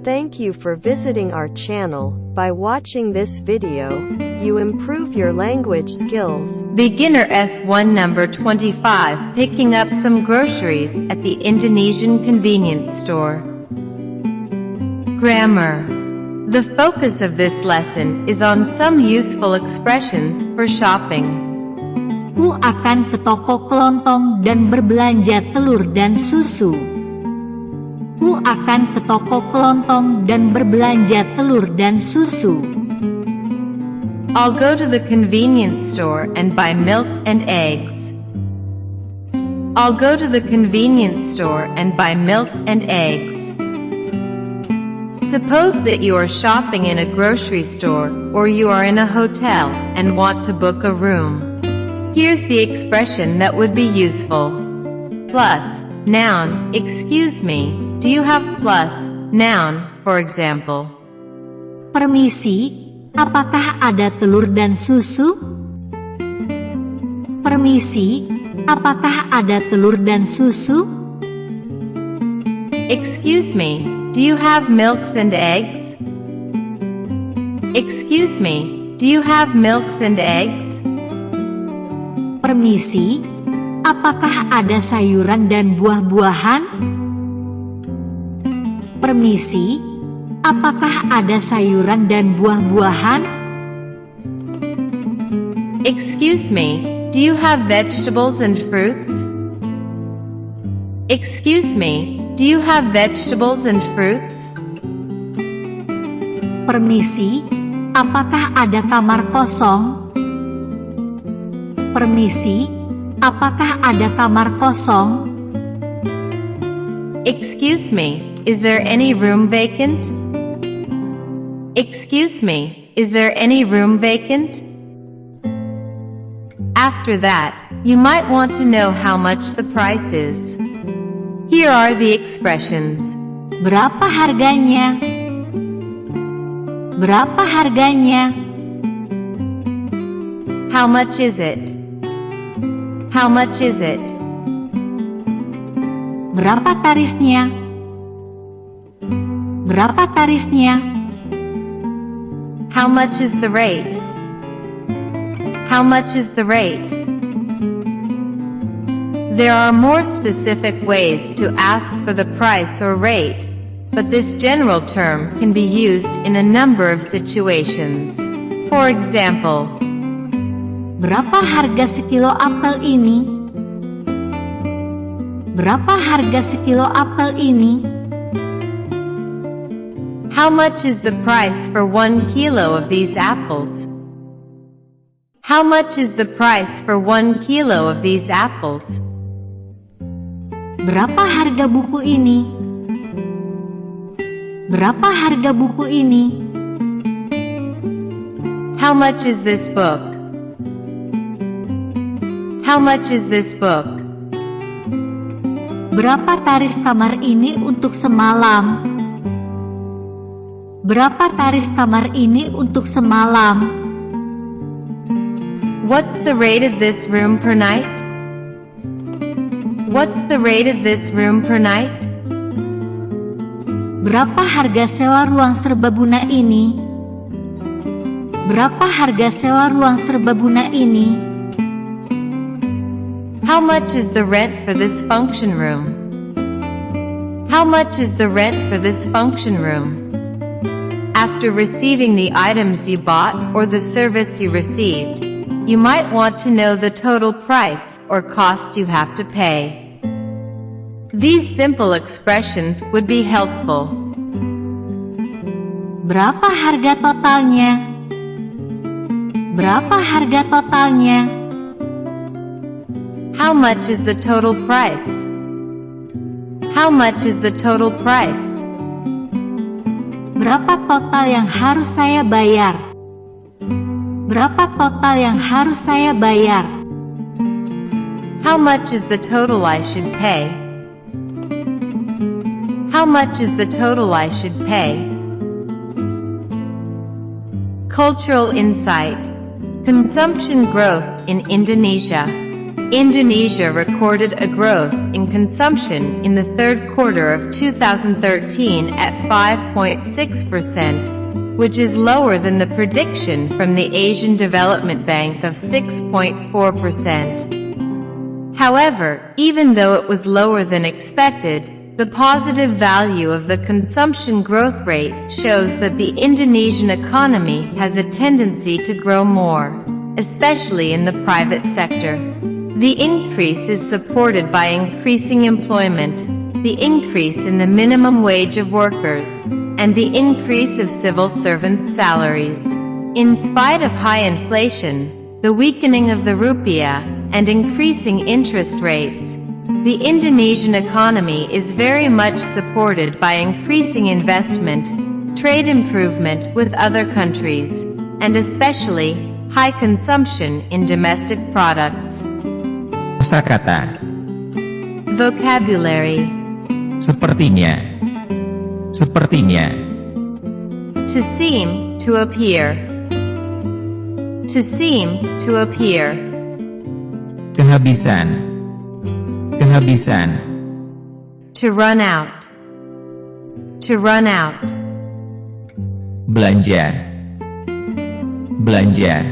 Thank you for visiting our channel. By watching this video, you improve your language skills. Beginner S1 number 25, picking up some groceries at the Indonesian convenience store. Grammar. The focus of this lesson is on some useful expressions for shopping. Ku akan ke toko kelontong dan berbelanja telur dan susu. Ku akan ke toko kelontong dan berbelanja telur dan susu. I'll go to the convenience store and buy milk and eggs. I'll go to the convenience store and buy milk and eggs. Suppose that you are shopping in a grocery store or you are in a hotel and want to book a room. Here's the expression that would be useful. Plus, noun, excuse me, do you have plus, noun, for example? Permisi, apakah ada telur dan susu? Permisi, apakah ada telur dan susu? Excuse me, do you have milks and eggs? Excuse me, do you have milks and eggs? Permisi, apakah ada sayuran dan buah-buahan? Permisi, apakah ada sayuran dan buah-buahan? Excuse me, do you have vegetables and fruits? Excuse me, do you have vegetables and fruits? Permisi, apakah ada kamar kosong? Permisi, apakah ada kamar kosong? Excuse me, is there any room vacant? Excuse me, is there any room vacant? After that, you might want to know how much the price is. Here are the expressions. Berapa harganya? Berapa harganya? How much is it? How much is it? Berapa tarifnya? Berapa tarifnya? How much is the rate? How much is the rate? There are more specific ways to ask for the price or rate, but this general term can be used in a number of situations. For example, berapa harga sekilo apel ini? Berapa harga sekilo apel ini? How much is the price for 1 kilo of these apples? How much is the price for 1 kilo of these apples? Berapa harga buku ini? Berapa harga buku ini? How much is this book? How much is this book? Berapa tarif kamar ini untuk semalam? Berapa tarif kamar ini untuk semalam? What's the rate of this room per night? What's the rate of this room per night? Berapa harga sewa ruang serbaguna ini? Berapa harga sewa ruang serbaguna ini? How much is the rent for this function room? How much is the rent for this function room? After receiving the items you bought or the service you received, you might want to know the total price or cost you have to pay. These simple expressions would be helpful. Berapa harga totalnya? Berapa harga totalnya? How much is the total price? How much is the total price? Berapa total yang harus saya bayar? Berapa total yang harus saya bayar? How much is the total I should pay? How much is the total I should pay? Cultural insight. Consumption growth in Indonesia. Indonesia recorded a growth in consumption in the third quarter of 2013 at 5.6%, which is lower than the prediction from the Asian Development Bank of 6.4%. However, even though it was lower than expected, the positive value of the consumption growth rate shows that the Indonesian economy has a tendency to grow more, especially in the private sector. The increase is supported by increasing employment, the increase in the minimum wage of workers, and the increase of civil servants' salaries. In spite of high inflation, the weakening of the rupiah, and increasing interest rates, the Indonesian economy is very much supported by increasing investment, trade improvement with other countries, and especially high consumption in domestic products. Kosakata. Vocabulary. Sepertinya. Sepertinya. To seem, to appear. To seem, to appear. Kehabisan. Kehabisan. To run out. To run out. Belanja. Belanja.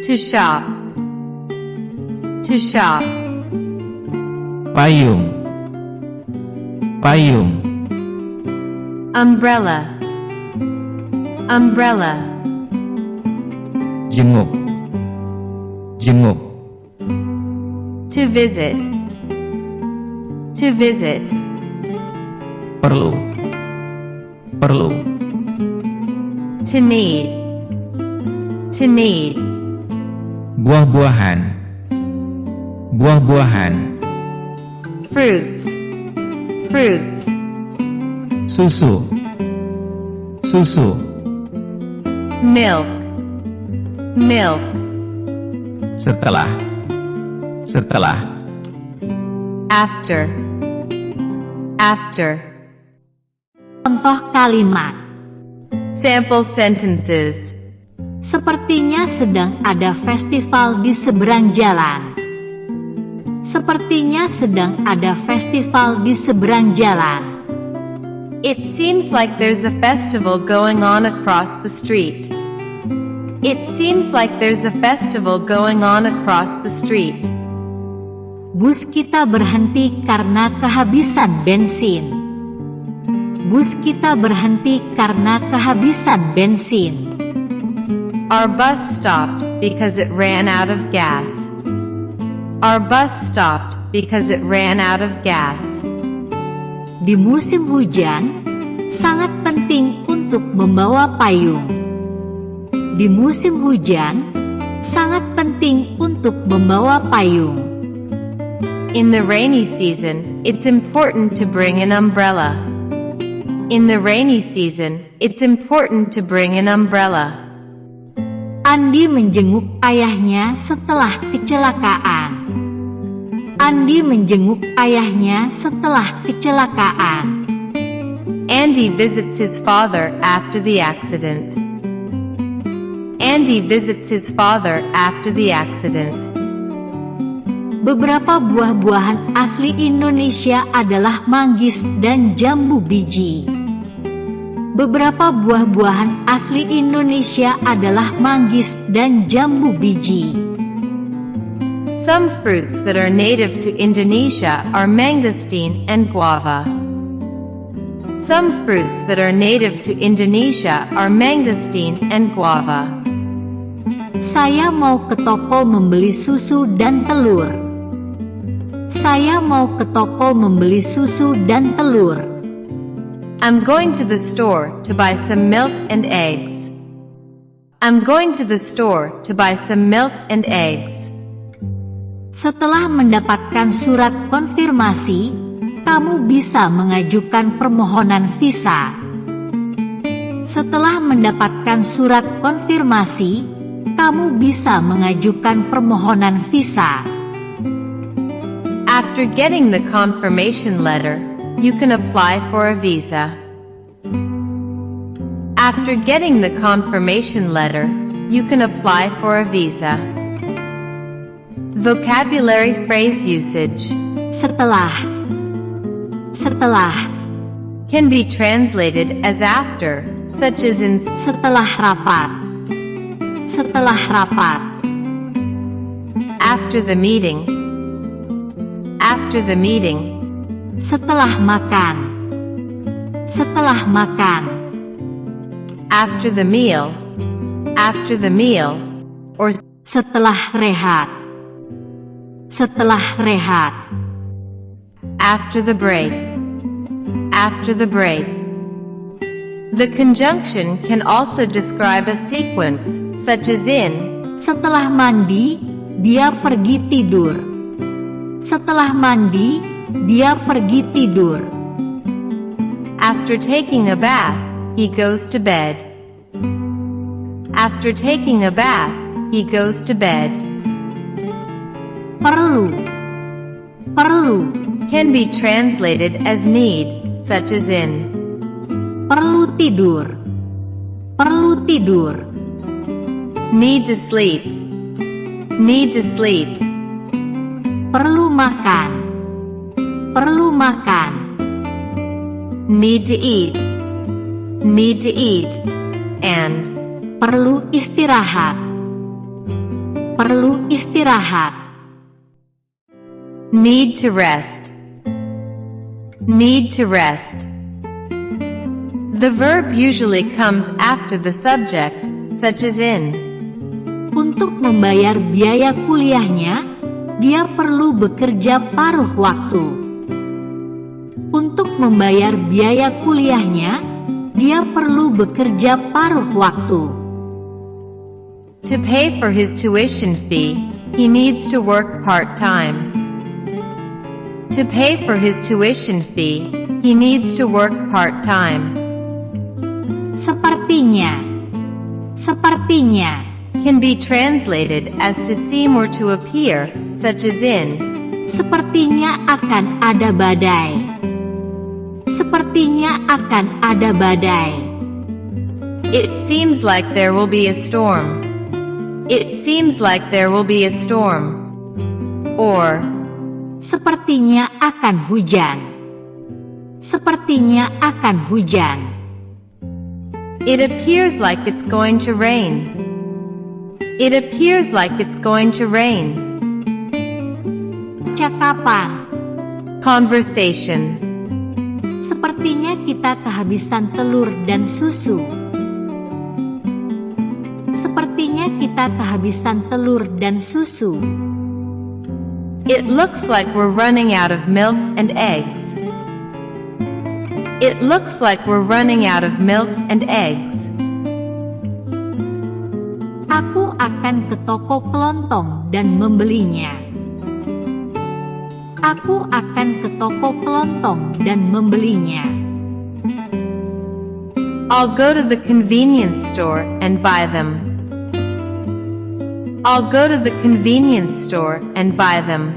To shop. To shop. Payung. Payung. Umbrella. Umbrella. Jenguk. Jenguk. To visit. To visit. Perlu. Perlu. To need. To need. Buah-buahan. Buah-buahan. Fruits. Fruits. Susu. Susu. Milk. Milk. Setelah. Setelah. After. After. Contoh kalimat. Sample sentences. Sepertinya sedang ada festival di seberang jalan. Sepertinya sedang ada festival di seberang jalan. It seems like there's a festival going on across the street. It seems like there's a festival going on across the street. Bus kita berhenti karena kehabisan bensin. Bus kita berhenti karena kehabisan bensin. Our bus stopped because it ran out of gas. Our bus stopped because it ran out of gas. Di musim hujan, sangat penting untuk membawa payung. Di musim hujan, sangat penting untuk membawa payung. In the rainy season, it's important to bring an umbrella. In the rainy season, it's important to bring an umbrella. Andi menjenguk ayahnya setelah kecelakaan. Andi menjenguk ayahnya setelah kecelakaan. Andy visits his father after the accident. Andy visits his father after the accident. Beberapa buah-buahan asli Indonesia adalah manggis dan jambu biji. Beberapa buah-buahan asli Indonesia adalah manggis dan jambu biji. Some fruits that are native to Indonesia are mangosteen and guava. Some fruits that are native to Indonesia are mangosteen and guava. Saya mau ke toko membeli susu dan telur. Saya mau ke toko membeli susu dan telur. I'm going to the store to buy some milk and eggs. I'm going to the store to buy some milk and eggs. Setelah mendapatkan surat konfirmasi, kamu bisa mengajukan permohonan visa. Setelah mendapatkan surat konfirmasi, kamu bisa mengajukan permohonan visa. After getting the confirmation letter, you can apply for a visa. After getting the confirmation letter, you can apply for a visa. Vocabulary phrase usage. Setelah. Setelah. Can be translated as after, such as in Setelah rapat. Setelah rapat. after the meeting. After the meeting. Setelah makan. Setelah makan. After the meal. After the meal. Or Setelah rehat. Setelah rehat. after the break. After the break. The conjunction can also describe a sequence, such as in Setelah mandi, dia pergi tidur. Setelah mandi, dia pergi tidur. after taking a bath, he goes to bed. After taking a bath, he goes to bed. Perlu. Perlu. Can be translated as need, such as in Perlu tidur. Perlu tidur. need to sleep. Need to sleep. Perlu makan. Perlu makan. Need to eat. Need to eat. And Perlu istirahat. Perlu istirahat. need to rest. Need to rest. The verb usually comes after the subject, such as in Untuk membayar biaya kuliahnya, dia perlu bekerja paruh waktu. Untuk membayar biaya kuliahnya, dia perlu bekerja paruh waktu. to pay for his tuition fee, he needs to work part-time. To pay for his tuition fee, he needs to work part-time. Sepertinya. Sepertinya. Can be translated as to seem or to appear, such as in Sepertinya akan ada badai. Sepertinya akan ada badai. it seems like there will be a storm. It seems like there will be a storm. Or Sepertinya akan hujan. Sepertinya akan hujan. it appears like it's going to rain. It appears like it's going to rain. Cakapan. Conversation. Sepertinya kita kehabisan telur dan susu. Sepertinya kita kehabisan telur dan susu. It looks like we're running out of milk and eggs. It looks like we're running out of milk and eggs. Aku akan ke toko kelontong dan membelinya. Aku akan ke toko kelontong dan membelinya. I'll go to the convenience store and buy them. I'll go to the convenience store and buy them.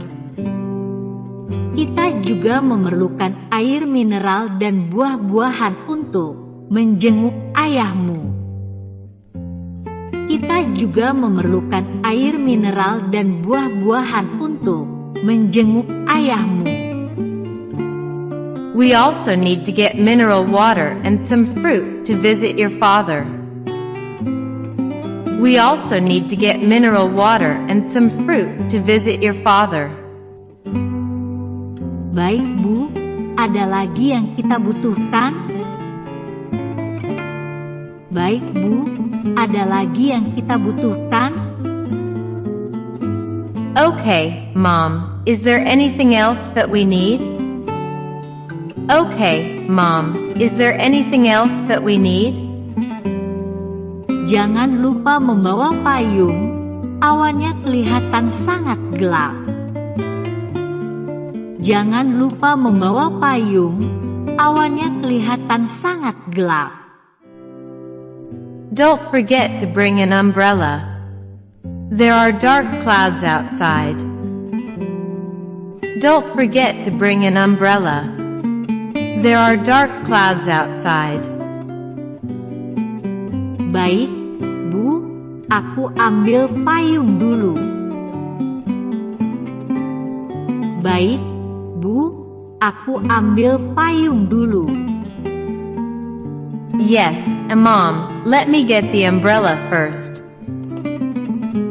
Kita juga memerlukan air mineral dan buah-buahan untuk menjenguk ayahmu. Kita juga memerlukan air mineral dan buah-buahan untuk menjenguk ayahmu. We also need to get mineral water and some fruit to visit your father. We also need to get mineral water and some fruit to visit your father. Baik, Bu. Ada lagi yang kita butuhkan? Baik, Bu. Ada lagi yang kita butuhkan? Okay, Mom. Is there anything else that we need? Okay, Mom. Is there anything else that we need? Jangan lupa membawa payung. Awannya kelihatan sangat gelap. Jangan lupa membawa payung. Awannya kelihatan sangat gelap. Don't forget to bring an umbrella. There are dark clouds outside. Don't forget to bring an umbrella. There are dark clouds outside. Baik, Bu. Aku ambil payung dulu. Baik, Bu, aku ambil payung dulu. Yes, Mom, let me get the umbrella first.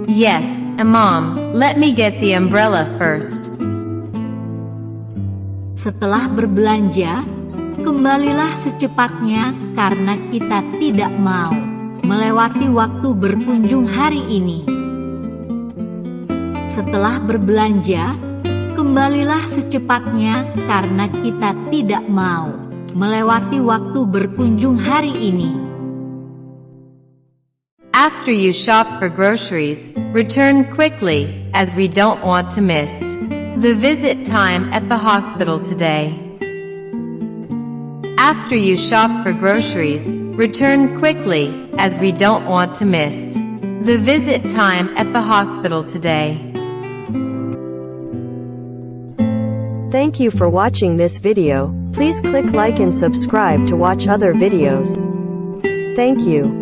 Yes, Mom, let me get the umbrella first. Setelah berbelanja, kembalilah secepatnya karena kita tidak mau melewati waktu berkunjung hari ini. Setelah berbelanja, kembalilah secepatnya karena kita tidak mau melewati waktu berkunjung hari ini. After you shop for groceries, return quickly, as we don't want to miss the visit time at the hospital today. After you shop for groceries, return quickly, as we don't want to miss the visit time at the hospital today. Thank you for watching this video. Please click like and subscribe to watch other videos. Thank you.